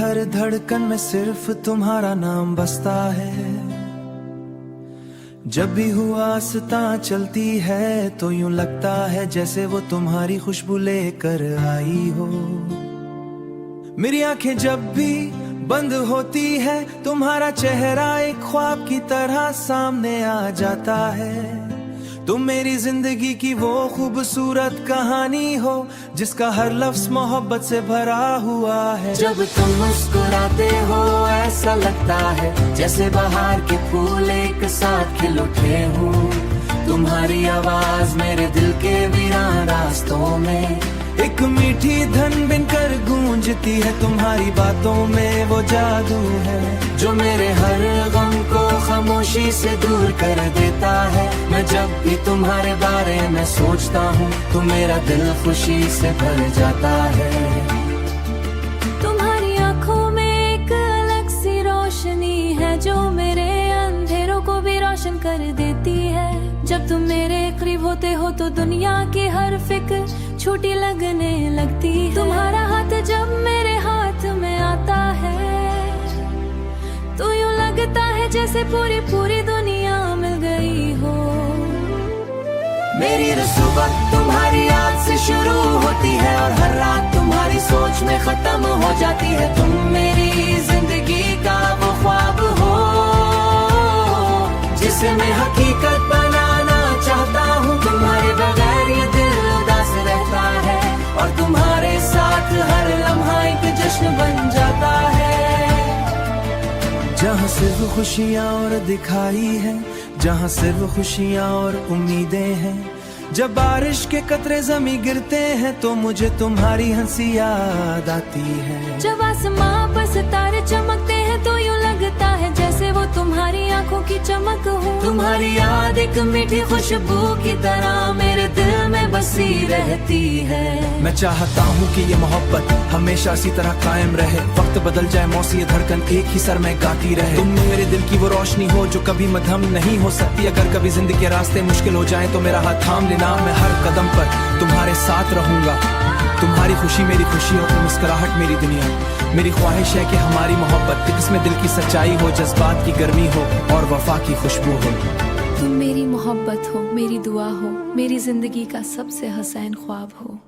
हर धड़कन में सिर्फ तुम्हारा नाम बसता है। जब भी हुआसता चलती है तो यूं लगता है जैसे वो तुम्हारी खुशबू लेकर आई हो। मेरी आंखें जब भी बंद होती है तुम्हारा चेहरा एक ख्वाब की तरह सामने आ जाता है। तुम मेरी जिंदगी की वो खूबसूरत कहानी हो जिसका हर लफ्ज मोहब्बत से भरा हुआ है। जब तुम मुस्कुराते हो ऐसा लगता है जैसे बाहर के फूल एक साथ खिल उठे हो। तुम्हारी आवाज मेरे दिल के वीरान रास्तों में एक मीठी धन बनकर गूंजती है। तुम्हारी बातों में वो जादू है जो मेरे हर गम को खामोशी से दूर कर देता है। मैं जब भी तुम्हारे बारे में सोचता हूँ तो मेरा दिल खुशी से भर जाता है। तुम्हारी आंखों में एक अलग सी रोशनी है जो मेरे अंधेरों को भी रोशन कर देती है। जब तुम मेरे करीब होते हो तो दुनिया की हर फिक्र छोटी लगने लगती है। तुम्हारा हाथ जब मेरे हाथ में आता है तो यूं लगता है जैसे पूरी पूरी दुनिया मिल गई हो। मेरी सुबह तुम्हारी याद से शुरू होती है और हर रात तुम्हारी सोच में खत्म हो जाती है। तुम मेरी जिंदगी का वो ख्वाब हो जिसे मैं हकीकत बनाना चाहता हूँ। तुम्हारे बगैर ये दिल उदास रहता है और तुम्हारे साथ हर लम्हा एक जश्न बन जाता है। जहाँ सिर्फ खुशियाँ और दिखाई है, जहाँ सिर्फ खुशियाँ और उम्मीदें हैं। जब बारिश के कतरे जमी गिरते हैं तो मुझे तुम्हारी हंसी याद आती है। जब आसमां पर सितारे चमकते हैं तो यूं लगता है जैसे वो तुम्हारी आंखों की चमक हो। तुम्हारी याद एक मीठी खुशबू की तरह मेरे दिल में बसी रहती है। मैं चाहता हूँ कि ये मोहब्बत हमेशा इसी तरह कायम रहे। वक्त बदल जाए मौसी ये धड़कन एक ही सर में गाती रहे। तुम मेरे दिल की वो रोशनी हो जो कभी मध्यम नहीं हो सकती। अगर कभी जिंदगी के रास्ते मुश्किल हो जाए तो मेरा हाथ थाम लेना। मैं हर कदम पर तुम्हारे साथ रहूंगा। तुम्हारी खुशी मेरी खुशी हो, मुस्कुराहट मेरी दुनिया। मेरी ख्वाहिश है कि हमारी मोहब्बत जिसमें दिल की सच्चाई हो, जज्बात की गर्मी हो और वफा की खुशबू हो। तुम मेरी मोहब्बत हो, मेरी दुआ हो, मेरी जिंदगी का सबसे हसीन ख्वाब हो।